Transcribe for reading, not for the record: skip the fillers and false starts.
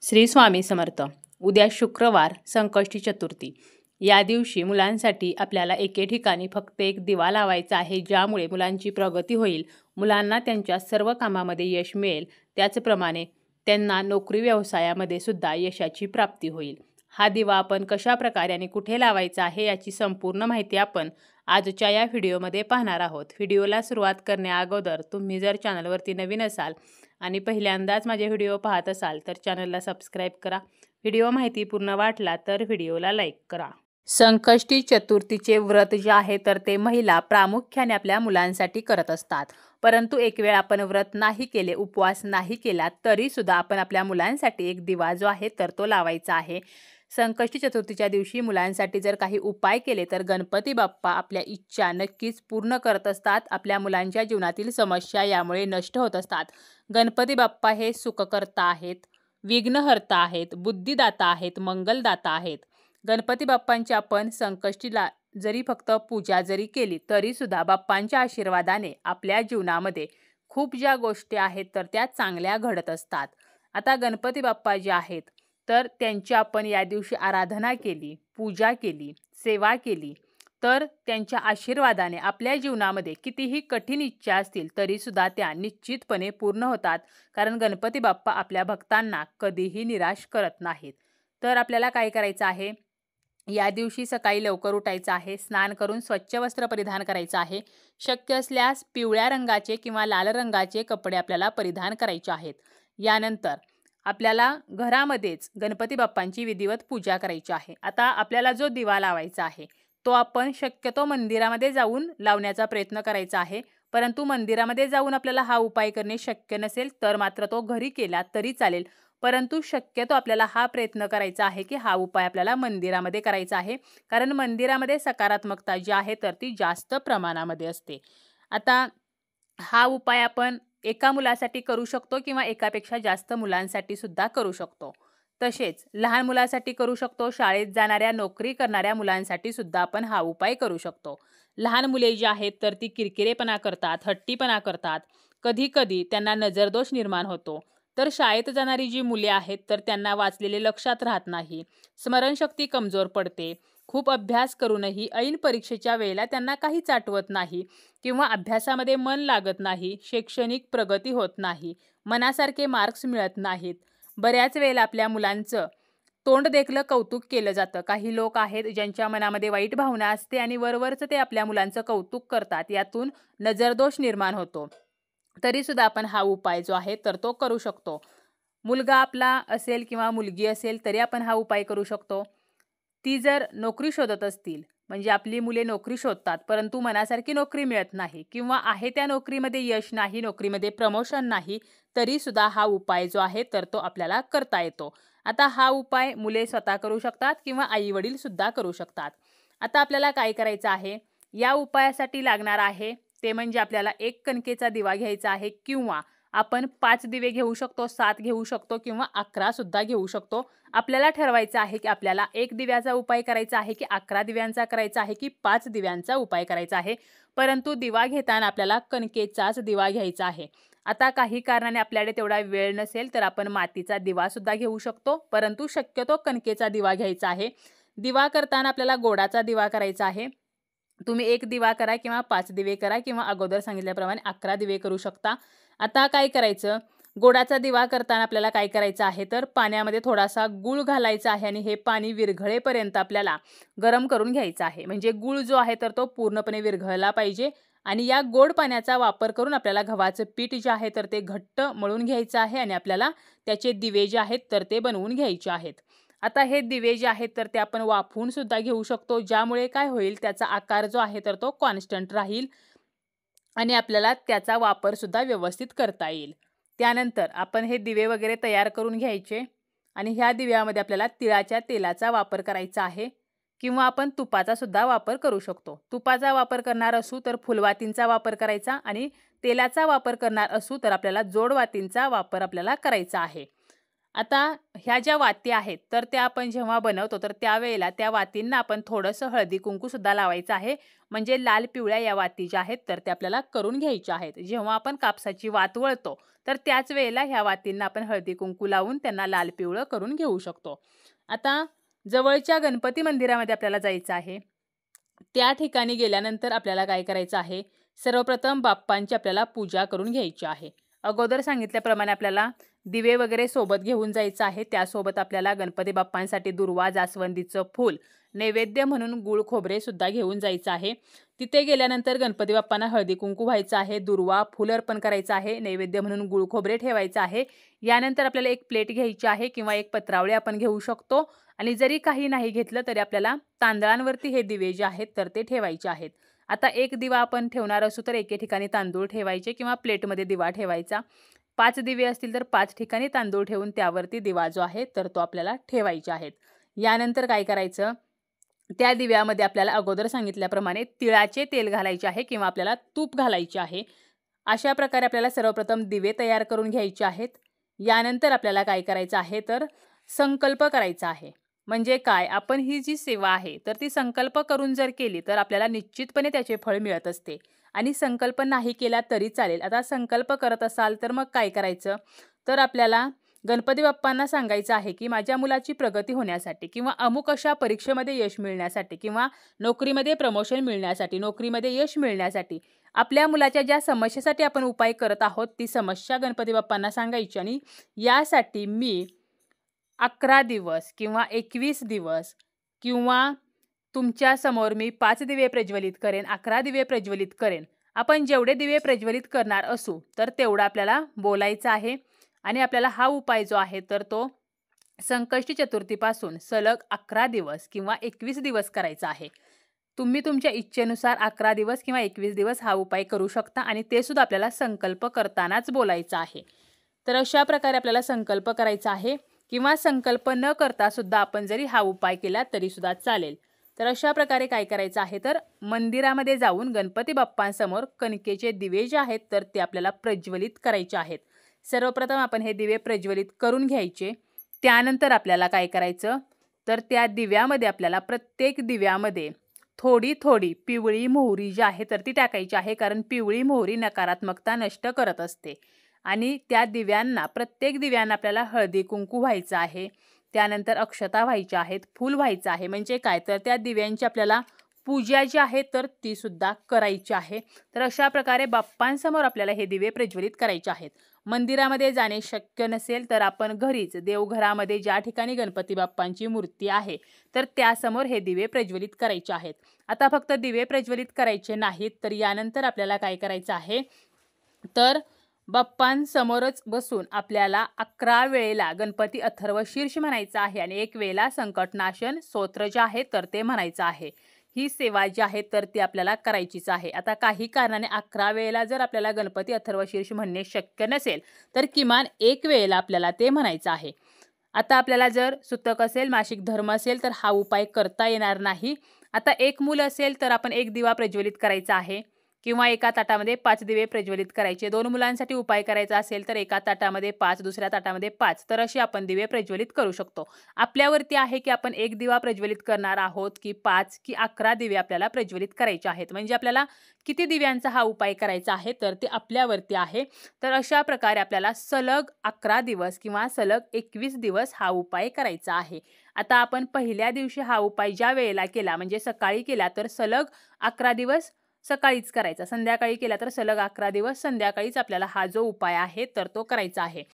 श्री स्वामी समर्थ. उद्या शुक्रवार संकष्टी चतुर्थी. या दिवशी मुलांसाठी आपल्याला एके ठिकाणी फक्त एक दिवा लावायचा आहे, ज्यामुळे मुलांची प्रगती होईल, मुलांना त्यांच्या सर्व कामामध्ये यश मिळेल. त्याचप्रमाणे त्यांना नोकरी व्यवसायामध्ये सुद्धा यशाची प्राप्ती होईल. हा दिवा आपण कशा प्रकारे आणि कुठे लावायचा आहे याची संपूर्ण माहिती आपण आजच्या या व्हिडिओमध्ये पाहणार आहोत. व्हिडिओला सुरुवात करण्याअगोदर तुम्ही जर चॅनलवरती नवीन असाल आणि पहिल्यांदाच माझे व्हिडिओ पाहत असाल तर चॅनलला सबस्क्राईब करा. व्हिडिओ माहितीपूर्ण वाटला तर व्हिडिओला लाईक करा. संकष्टी चतुर्थीचे व्रत जे आहे तर ते महिला प्रामुख्याने आपल्या मुलांसाठी करत असतात. परंतु एक वेळ आपण व्रत नाही केले, उपवास नाही केला तरी सुद्धा आपण आपल्या मुलांसाठी एक दिवा जो आहे तर तो लावायचा आहे. संकष्टी चतुर्थीच्या दिवशी मुलांसाठी जर काही उपाय केले तर गणपती बाप्पा आपल्या इच्छा नक्कीच पूर्ण करत असतात. आपल्या मुलांच्या जीवनातील समस्या यामुळे नष्ट होत असतात. गणपती बाप्पा हे सुखकर्ता आहेत, विघ्नहर्ता आहेत, बुद्धिदाता आहेत, मंगलदाता आहेत. गणपती बाप्पांची आपण संकष्टीला जरी फक्त पूजा जरी केली तरी सुद्धा बाप्पांच्या आशीर्वादाने आपल्या जीवनामध्ये खूप ज्या गोष्टी आहेत तर त्या चांगल्या घडत असतात. आता गणपती बाप्पा जे आहेत तर त्यांची आपण या दिवशी आराधना केली, पूजा केली, सेवा केली तर त्यांच्या आशीर्वादाने आपल्या जीवनामध्ये कितीही कठीण इच्छा असतील तरी सुद्धा त्या निश्चितपणे पूर्ण होतात. कारण गणपती बाप्पा आपल्या भक्तांना कधीही निराश करत नाहीत. तर आपल्याला काय करायचं आहे, या दिवशी सकाळी लवकर उठायचं आहे, स्नान करून स्वच्छ वस्त्र परिधान करायचं आहे. शक्य असल्यास पिवळ्या रंगाचे किंवा लाल रंगाचे कपडे आपल्याला परिधान करायचे आहेत. यानंतर आपल्याला घरामध्येच गणपती बाप्पांची विधिवत पूजा करायची आहे. आता आपल्याला जो दिवा लावायचा आहे तो आपण शक्यतो मंदिरामध्ये जाऊन लावण्याचा प्रयत्न करायचा आहे. परंतु मंदिरामध्ये जाऊन आपल्याला हा उपाय करणे शक्य नसेल तर मात्र तो घरी केला तरी चालेल. परंतु शक्यतो आपल्याला हा प्रयत्न करायचा आहे की हा उपाय आपल्याला मंदिरामध्ये करायचा आहे. कारण मंदिरामध्ये सकारात्मकता जी आहे तर ती जास्त प्रमाणामध्ये असते. आता हा उपाय आपण एका मुलासाठी करू शकतो किंवा एकापेक्षा जास्त मुलांसाठी सुद्धा करू शकतो. तसेच लहान मुलासाठी करू शकतो, शाळेत जाणाऱ्या नोकरी करणाऱ्या मुलांसाठी सुद्धा आपण हा उपाय करू शकतो. लहान मुले जी आहेत तर ती किरकिरेपणा करतात, हट्टीपणा करतात, कधी कधी त्यांना नजरदोष निर्माण होतो. तर शाळेत जाणारी जी मुले आहेत तर त्यांना वाचलेले लक्षात राहत नाही, स्मरणशक्ती कमजोर पडते, खूप अभ्यास करूनही ऐन परीक्षेच्या वेळेला त्यांना काहीच आठवत नाही किंवा अभ्यासामध्ये मन लागत नाही, शैक्षणिक प्रगती होत नाही, मनासारखे मार्क्स मिळत नाहीत. बऱ्याच वेळेला आपल्या मुलांचं तोंड देखलं कौतुक केलं जातं. काही लोक आहेत ज्यांच्या मनामध्ये वाईट भावना असते आणि वरवरचं ते आपल्या मुलांचं कौतुक करतात, यातून नजरदोष निर्माण होतो. तरी सुद्धा आपण हा उपाय जो आहे तर तो करू शकतो. मुलगा आपला असेल किंवा मुलगी असेल तरी आपण हा उपाय करू शकतो. ती जर नोकरी शोधत असतील, म्हणजे आपली मुले नोकरी शोधतात परंतु मनासारखी नोकरी मिळत नाही किंवा आहे त्या नोकरीमध्ये यश नाही, नोकरीमध्ये प्रमोशन नाही, तरी सुद्धा हा उपाय जो आहे तर तो आपल्याला करता येतो. आता हा उपाय मुले स्वतः करू शकतात किंवा आई वडील सुद्धा करू शकतात. आता आपल्याला काय करायचं आहे, या उपायासाठी लागणार आहे ते म्हणजे आपल्याला एक कणकेचा दिवा घ्यायचा आहे किंवा आपण 5 दिवे घेऊ शकतो, 7 घेऊ शकतो किंवा 11 सुद्धा घेऊ शकतो. आपल्याला ठरवायचं आहे की आपल्याला 1 दिव्याचा उपाय करायचा आहे की 11 दिव्यांचा करायचा आहे की 5 दिव्यांचा उपाय करायचा आहे. परंतु दिवा घेताना आपल्याला कणकेचाच दिवा घ्यायचा आहे. आता काही कारणाने आपल्याकडे तेवढा वेळ नसेल तर आपण मातीचा दिवा सुद्धा घेऊ शकतो, परंतु शक्यतो कणकेचा दिवा घ्यायचा आहे. दिवा करताना आपल्याला गोडाचा दिवा करायचा आहे. तुम्ही 1 दिवा करा किंवा 5 दिवे करा किंवा अगोदर सांगितल्याप्रमाणे 11 दिवे करू शकता. आता काय करायचं, गोडाचा दिवा करताना आपल्याला काय करायचं आहे तर पाण्यामध्ये थोडासा गूळ घालायचा आहे आणि हे पाणी विरघळेपर्यंत आपल्याला गरम करून घ्यायचं आहे. म्हणजे गूळ जो आहे तर तो पूर्णपणे विरघळला पाहिजे आणि या गोड पाण्याचा वापर करून आपल्याला गव्हाचं पीठ जे आहे तर ते घट्ट मळून घ्यायचं आहे आणि आपल्याला त्याचे दिवे जे आहेत तर ते बनवून घ्यायचे आहेत. आता हे दिवे जे आहेत तर ते आपण वाफवून सुद्धा घेऊ शकतो, ज्यामुळे काय होईल, त्याचा आकार जो आहे तर तो कॉन्स्टंट राहील आणि आपल्याला त्याचा वापर सुद्धा व्यवस्थित करता येईल. त्यानंतर आपण हे दिवे वगैरे तयार करून घ्यायचे आणि ह्या दिव्यामध्ये आपल्याला तिळाच्या तेलाचा वापर करायचा आहे किंवा आपण तुपाचा सुद्धा वापर करू शकतो. तुपाचा वापर करणार असू तर फुलवातींचा वापर करायचा आणि तेलाचा वापर करणार असू तर आपल्याला जोडवातींचा वापर आपल्याला करायचा आहे. आता ह्या ज्या वाती आहेत तर त्या आपण जेव्हा बनवतो तर त्यावेळेला त्या वातींना आपण थोडंसं हळदी कुंकूसुद्धा लावायचं आहे. म्हणजे लाल पिवळ्या या वाती ज्या आहेत तर त्या आपल्याला करून घ्यायच्या आहेत. जेव्हा आपण कापसाची वात वळतो तर त्याच वेळेला ह्या वातींना आपण हळदी कुंकू लावून त्यांना लाल पिवळं करून घेऊ शकतो. आता जवळच्या गणपती मंदिरामध्ये आपल्याला जायचं आहे. त्या ठिकाणी गेल्यानंतर आपल्याला काय करायचं आहे, सर्वप्रथम बाप्पांची आपल्याला पूजा करून घ्यायची आहे. अगोदर सांगितल्याप्रमाणे आपल्याला दिवे वगैरे सोबत घेऊन जायचं आहे. त्यासोबत आपल्याला गणपती बाप्पांसाठी दुर्वा, जास्वंदीचं फूल, नैवेद्य म्हणून गूळ खोबरे सुद्धा घेऊन जायचं आहे. तिथे गेल्यानंतर गणपती बाप्पांना हळदी कुंकू व्हायचं आहे, दुर्वा, फूल अर्पण करायचं आहे, नैवेद्य म्हणून गूळ खोबरे ठेवायचं आहे. यानंतर आपल्याला एक प्लेट घ्यायची आहे किंवा एक पत्रावळी आपण घेऊ शकतो. आणि जरी काही नाही घेतलं तरी आपल्याला तांदळांवरती हे दिवे जे आहेत तर ते ठेवायचे आहेत. आता एक दिवा आपण ठेवणार असू तर एके ठिकाणी तांदूळ ठेवायचे किंवा प्लेटमध्ये दिवा ठेवायचा. 5 दिवे असतील तर 5 ठिकाणी तांदूळ ठेवून त्यावरती दिवा जो आहे तर तो आपल्याला ठेवायचे आहेत. यानंतर काय करायचं, त्या दिव्यामध्ये आपल्याला अगोदर सांगितल्याप्रमाणे तिळाचे तेल घालायचे आहे किंवा आपल्याला तूप घालायचे आहे. अशा प्रकारे आपल्याला सर्वप्रथम दिवे तयार करून घ्यायचे आहेत. यानंतर आपल्याला काय करायचं आहे तर संकल्प करायचा आहे. म्हणजे काय, आपण ही जी सेवा आहे तर ती संकल्प करून जर केली तर आपल्याला निश्चितपणे त्याचे फळ मिळत असते. आणि संकल्प नाही केला तरी चालेल. आता संकल्प करत असाल तर मग काय करायचं, तर आपल्याला गणपती बाप्पांना सांगायचं आहे की माझ्या मुलाची प्रगती होण्यासाठी किंवा अमुक अशा परीक्षेमध्ये यश मिळण्यासाठी किंवा नोकरीमध्ये प्रमोशन मिळण्यासाठी, नोकरीमध्ये यश मिळण्यासाठी, आपल्या मुलाच्या ज्या समस्येसाठी आपण उपाय करत आहोत ती समस्या गणपती बाप्पांना सांगायची. आणि यासाठी मी 11 दिवस किंवा 21 दिवस किंवा तुमच्या समोर मी 5 दिवे प्रज्वलित करेन, 11 दिवे प्रज्वलित करेन. आपण जेवढे दिवे प्रज्वलित करणार असू तर तेवढं आपल्याला बोलायचं आहे. आणि आपल्याला हा उपाय जो आहे तर तो संकष्टी चतुर्थीपासून सलग 11 दिवस किंवा 21 दिवस करायचा आहे. तुम्ही तुमच्या इच्छेनुसार 11 दिवस किंवा 21 दिवस हा उपाय करू शकता आणि ते सुद्धा आपल्याला संकल्प करतानाच बोलायचं आहे. तर अशा प्रकारे आपल्याला संकल्प करायचा आहे किंवा संकल्प न करता सुद्धा आपण जरी हा उपाय केला तरी सुद्धा चालेल. तर अशा प्रकारे काय करायचं आहे तर मंदिरामध्ये जाऊन गणपती बाप्पांसमोर कणकेचे दिवे जे आहेत तर ते आपल्याला प्रज्वलित करायचे आहेत. सर्वप्रथम आपण हे दिवे प्रज्वलित करून घ्यायचे. त्यानंतर आपल्याला काय करायचं तर त्या दिव्यामध्ये आपल्याला प्रत्येक दिव्यामध्ये थोडी थोडी पिवळी मोहरी जी आहे तर ती टाकायची आहे. कारण पिवळी मोहरी नकारात्मकता नष्ट करत असते. आणि त्या दिव्यांना, प्रत्येक दिव्यांना आपल्याला हळदी कुंकू व्हायचं आहे. त्यानंतर अक्षता व्हायच्या आहेत, फूल व्हायचं आहे. म्हणजे काय तर त्या दिव्यांची आपल्याला पूजा जी आहे तर ती सुद्धा करायची आहे. तर अशा प्रकारे बाप्पांसमोर आपल्याला हे दिवे प्रज्वलित करायचे आहेत. मंदिरामध्ये जाणे शक्य नसेल तर आपण घरीच देवघरामध्ये ज्या ठिकाणी गणपती बाप्पांची मूर्ती आहे तर त्यासमोर हे दिवे प्रज्वलित करायचे आहेत. आता फक्त दिवे प्रज्वलित करायचे नाहीत तर यानंतर आपल्याला काय करायचं आहे तर बाप्पांसमोरच बसून आपल्याला 11 वेळेला गणपती अथर्व शीर्ष म्हणायचं आहे आणि 1 वेळेला संकटनाशन स्तोत्र जे आहे तर ते म्हणायचं आहे. ही सेवा जी आहे तर ती आपल्याला करायचीच आहे. आता काही कारणाने 11 वेळेला जर आपल्याला गणपती अथर्व शीर्ष म्हणणे शक्य नसेल तर किमान 1 वेळेला आपल्याला ते म्हणायचं आहे. आता आपल्याला जर सुतक असेल, मासिक धर्म असेल तर हा उपाय करता येणार नाही. आता एक मूल असेल तर आपण 1 दिवा प्रज्वलित करायचा आहे किंवा एका ताटामध्ये 5 दिवे प्रज्वलित करायचे. 2 मुलांसाठी उपाय करायचा असेल तर एका ताटामध्ये 5, दुसऱ्या ताटामध्ये 5, तर अशी आपण दिवे प्रज्वलित करू शकतो. आपल्यावरती आहे की आपण 1 दिवा प्रज्वलित करणार आहोत की 5 की 11 दिवे आपल्याला प्रज्वलित करायचे आहेत. म्हणजे आपल्याला किती दिव्यांचा हा उपाय करायचा आहे तर ते आपल्यावरती आहे. तर अशा प्रकारे आपल्याला सलग 11 दिवस किंवा सलग 21 दिवस हा उपाय करायचा आहे. आता आपण पहिल्या दिवशी हा उपाय ज्या वेळेला केला म्हणजे सकाळी केला तर सलग 11 दिवस सकाळीच करायचा. संध्याकाळी केला तर सलग 11 दिवस संध्याकाळीच आपल्याला हा जो उपाय आहे तर तो करायचा आहे.